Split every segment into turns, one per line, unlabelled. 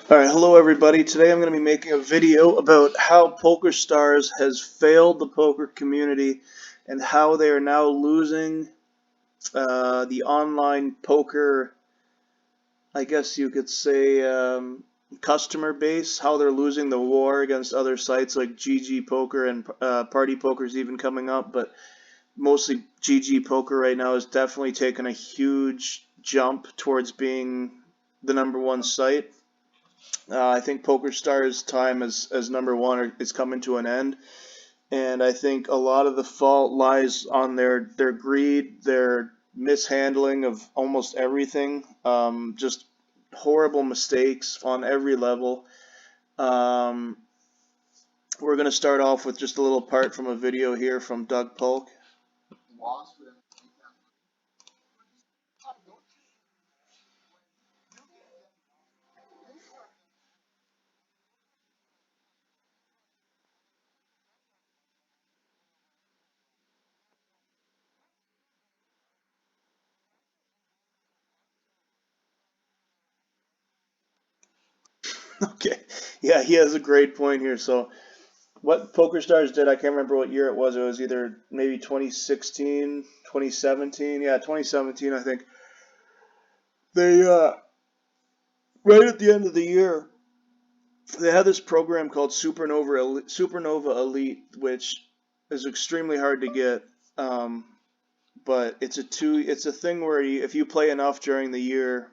Alright, hello everybody. Today I'm going to be making a video about how Pokerstars has failed the poker community and how they are now losing the online poker, I guess you could say, customer base, how they're losing the war against other sites like GG Poker and Party Poker is even coming up, but mostly GG Poker right now has definitely taken a huge jump towards being the #1 site. I think PokerStars' time as #1 is coming to an end, and I think a lot of the fault lies on their greed, their mishandling of almost everything, just horrible mistakes on every level. Um, we're going to start off with just a little part from a video here from Doug Polk. Okay, yeah, he has a great point here. So what PokerStars did, I can't remember what year it was. It was either maybe 2016, 2017. Yeah, 2017, I think. They right at the end of the year, they had this program called Supernova Elite, which is extremely hard to get. Um, but it's a thing where if you play enough during the year,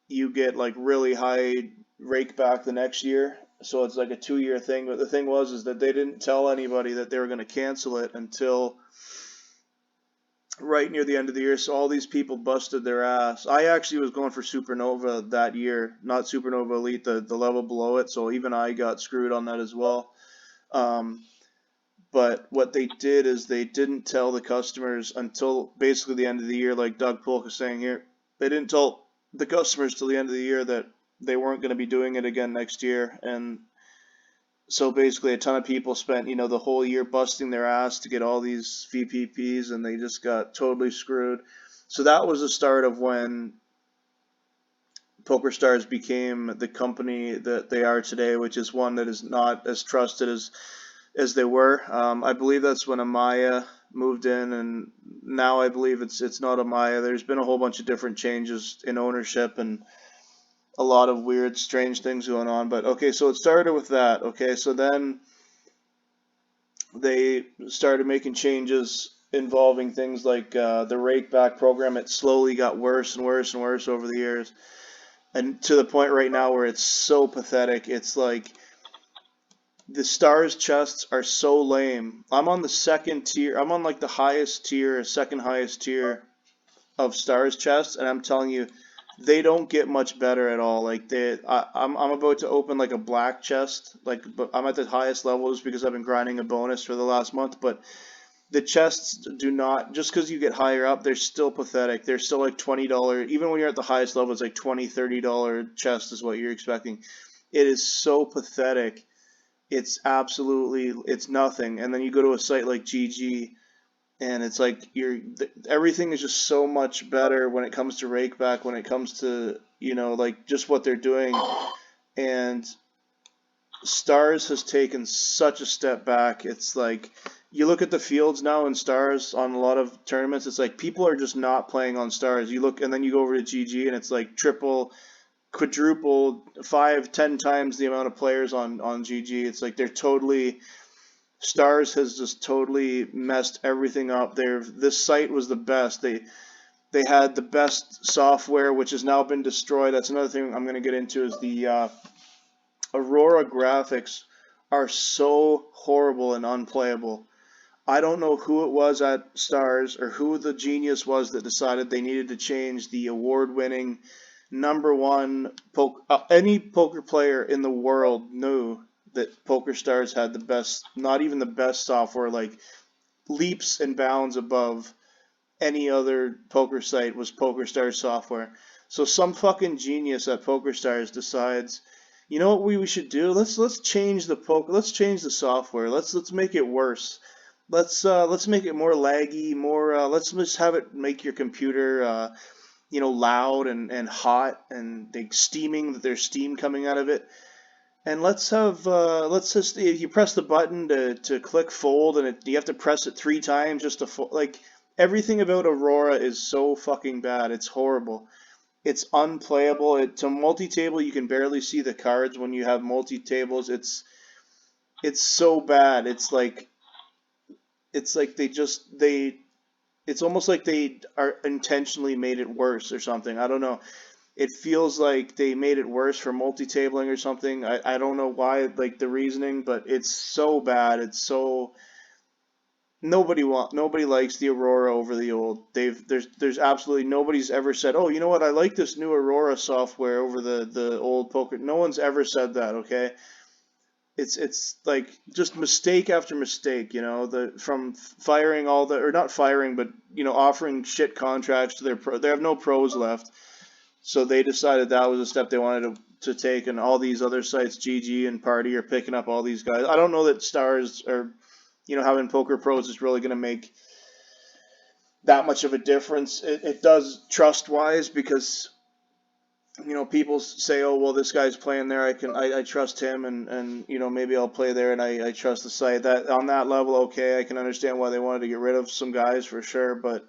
you get like really high rake back the next year. So it's like a 2-year thing. But the thing was is that they didn't tell anybody that they were going to cancel it until right near the end of the year. So all these people busted their ass. I actually was going for Supernova that year, not Supernova Elite, the level below it. So even I got screwed on that as well. Um, but what they did is they didn't tell the customers until basically the end of the year, like Doug Polk is saying here. They didn't tell the customers till the end of the year that they weren't going to be doing it again next year. And so basically a ton of people spent, the whole year busting their ass to get all these VPPs, and they just got totally screwed. So that was the start of when PokerStars became the company that they are today, which is one that is not as trusted as they were. I believe that's when Amaya moved in, and now I believe it's not Amaya. There's been a whole bunch of different changes in ownership and a lot of weird, strange things going on. But okay, so it started with that. Okay, so then they started making changes involving things like the rakeback program. It slowly got worse and worse and worse over the years, and to the point right now where it's so pathetic. It's like the stars chests are so lame. I'm on the second tier. I'm on like the highest tier, second highest tier of stars chests, and I'm telling you, they don't get much better at all. Like I'm about to open like a black chest. Like, but I'm at the highest level just because I've been grinding a bonus for the last month. But the chests do not, just because you get higher up, they're still pathetic. They're still like $20. Even when you're at the highest level, it's like $20, $30 chest is what you're expecting. It is so pathetic. It's nothing. And then you go to a site like GG, and it's like everything is just so much better when it comes to rakeback, when it comes to like just what they're doing. And Stars has taken such a step back. It's like you look at the fields now in Stars on a lot of tournaments, it's like people are just not playing on Stars. You look and then you go over to GG, and it's like triple, quadruple, 5, 10 times the amount of players on GG. It's like they're totally Stars has just totally messed everything up. This site was the best. They had the best software, which has now been destroyed. That's another thing I'm going to get into is the Aurora graphics are so horrible and unplayable. I don't know who it was at Stars or who the genius was that decided they needed to change the award-winning #1 any poker player in the world knew that PokerStars had the best, not even the best software, like leaps and bounds above any other poker site was PokerStars software. So some fucking genius at PokerStars decides, you know what we should do? Let's change let's change the software. Let's make it worse. Let's make it more laggy, more let's just have it make your computer loud and hot, and they steaming, that there's steam coming out of it. And let's just, if you press the button to click fold, and you have to press it 3 times just to fold. Like, everything about Aurora is so fucking bad. It's horrible. It's unplayable. To multi-table, you can barely see the cards when you have multi-tables. It's so bad. It's like it's almost like they are intentionally made it worse or something. I don't know. It feels like they made it worse for multi-tabling or something. I don't know why, like the reasoning, but it's so bad. It's so nobody likes the Aurora over the old. There's absolutely nobody's ever said, "Oh, you know what? I like this new Aurora software over the old poker." No one's ever said that, okay? It's like just mistake after mistake, from firing all the, or not firing, but offering shit contracts to their pro. They have no pros left. So they decided that was a step they wanted to take, and all these other sites, GG and Party, are picking up all these guys. I don't know that Stars or having Poker Pros is really going to make that much of a difference. It does trust wise, because people say, oh well, this guy's playing there, I trust him, and maybe I'll play there, and I trust the site. That on that level, okay, I can understand why they wanted to get rid of some guys for sure, but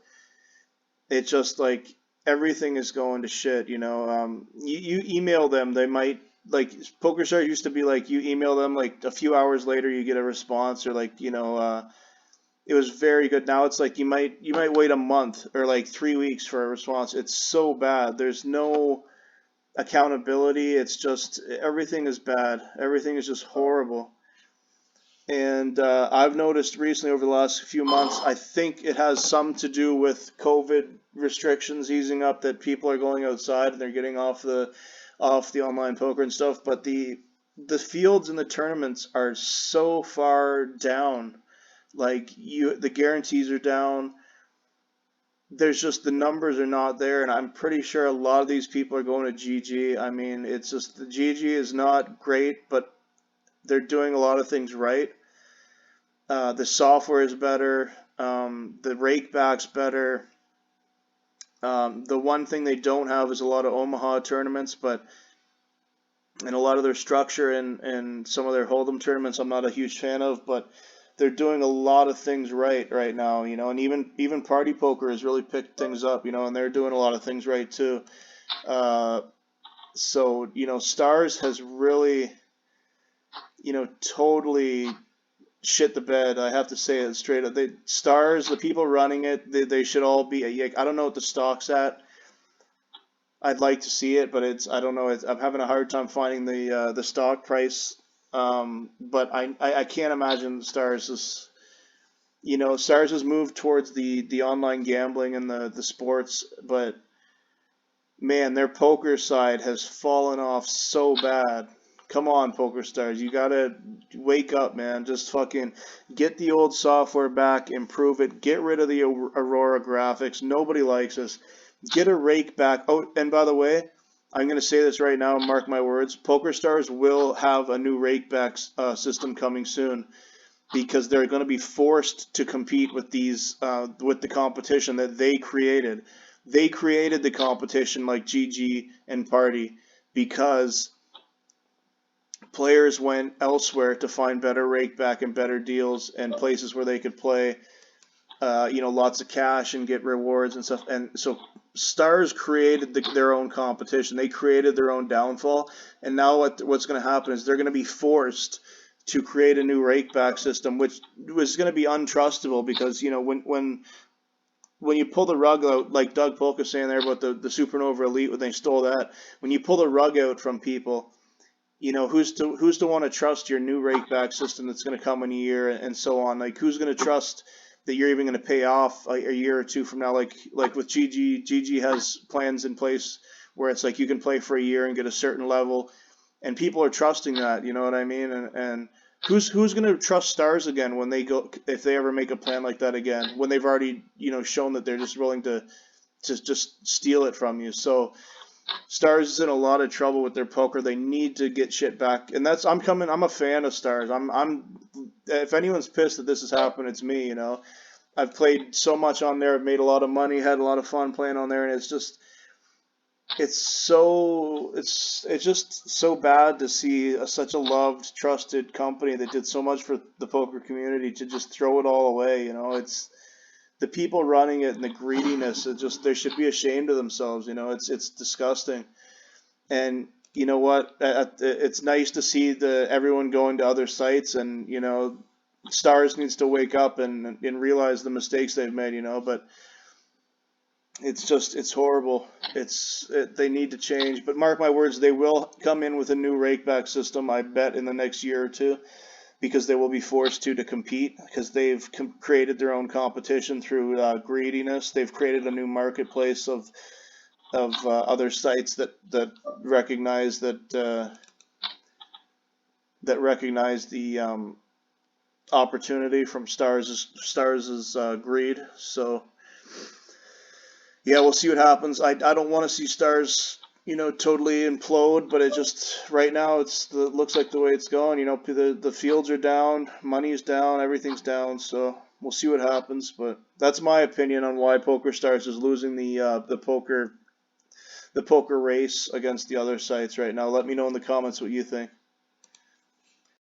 it's just like everything is going to shit. You email them, they might, like, PokerStars used to be like, you email them, like a few hours later you get a response, or like it was very good. Now it's like you might wait a month or like 3 weeks for a response. It's so bad. There's no accountability. It's just, everything is bad. Everything is just horrible. And I've noticed recently over the last few months, I think it has some to do with COVID restrictions easing up, that people are going outside and they're getting off the online poker and stuff. But the fields and the tournaments are so far down. Like, the guarantees are down. There's just, the numbers are not there, and I'm pretty sure a lot of these people are going to GG. I mean, it's just, the GG is not great, but they're doing a lot of things right. The software is better. The rakeback's better. The one thing they don't have is a lot of Omaha tournaments, and a lot of their structure and some of their Hold'em tournaments I'm not a huge fan of, but they're doing a lot of things right now, and even Party Poker has really picked things up, and they're doing a lot of things right too. So, Stars has really, totally shit the bed. I have to say it straight up. Stars, the people running it, they should all be. I don't know what the stock's at. I'd like to see it, but I don't know. I'm having a hard time finding the stock price. But I can't imagine Stars is. Stars has moved towards the online gambling and the sports, but man, their poker side has fallen off so bad. Come on, Pokerstars, you gotta wake up, man. Just fucking get the old software back, improve it, get rid of the Aurora graphics. Nobody likes us. Get a rake back. Oh, and by the way, I'm gonna say this right now, mark my words. Pokerstars will have a new rake back system coming soon, because they're going to be forced to compete with with the competition that they created. They created the competition like GG and Party because players went elsewhere to find better rakeback and better deals and places where they could play, lots of cash and get rewards and stuff. And so Stars created their own competition. They created their own downfall. And now what's going to happen is they're going to be forced to create a new rakeback system, which was going to be untrustable, because when you pull the rug out, like Doug Polk saying there about the Supernova Elite when they stole that, when you pull the rug out from people, who's to want to trust your new rakeback system that's going to come in a year and so on? Like, who's going to trust that you're even going to pay off a year or two from now? Like with GG has plans in place where it's like you can play for a year and get a certain level, and people are trusting that. You know what I mean? And who's going to trust Stars again when they go, if they ever make a plan like that again, when they've already shown that they're just willing to just steal it from you? So Stars is in a lot of trouble with their poker. They need to get shit back, and I'm a fan of Stars. If anyone's pissed that this has happened, it's me. I've played so much on there. I've made a lot of money, had a lot of fun playing on there, and it's just, it's just so bad to see such a loved, trusted company that did so much for the poker community to just throw it all away. You know, it's the people running it and the greediness. It just they should be ashamed of themselves. You know, it's disgusting. And you know what? It's nice to see the everyone going to other sites, and you know, Stars needs to wake up and realize the mistakes they've made. You know, but it's horrible. They need to change. But mark my words, they will come in with a new rakeback system. I bet in the next year or two, because they will be forced to compete because they've created their own competition through greediness. They've created a new marketplace of other sites that recognize that recognize the opportunity from Stars's greed. So yeah, we'll see what happens. I don't want to see Stars, you know, totally implode, but it just right now looks like the way it's going. You know, the fields are down, money's down, everything's down. So we'll see what happens. But that's my opinion on why PokerStars is losing the poker race against the other sites right now. Let me know in the comments what you think.